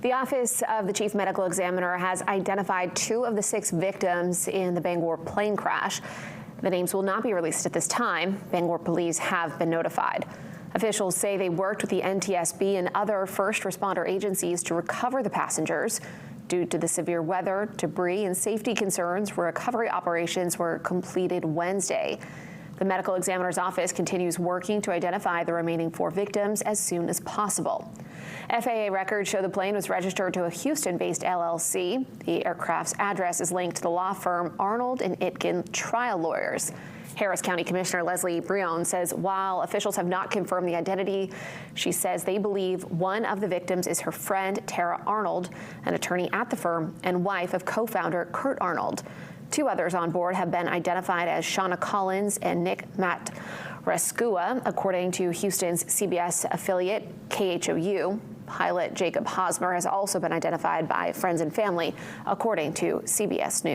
The Office of the Chief Medical Examiner has identified 2 of the 6 victims in the Bangor plane crash. The names will not be released at this time. Bangor police have been notified. Officials say they worked with the NTSB and other first responder agencies to recover the passengers. Due to the severe weather, debris, and safety concerns, recovery operations were completed Wednesday. The medical examiner's office continues working to identify the remaining 4 victims as soon as possible. FAA records show the plane was registered to a Houston-based LLC. The aircraft's address is linked to the law firm Arnold and Itkin Trial Lawyers. Harris County Commissioner Leslie Brion says while officials have not confirmed the identity, she says they believe one of the victims is her friend, Tara Arnold, an attorney at the firm and wife of co-founder Kurt Arnold. 2 others on board have been identified as Shauna Collins and Nick Matreskua, according to Houston's CBS affiliate KHOU. Pilot Jacob Hosmer has also been identified by friends and family, according to CBS News.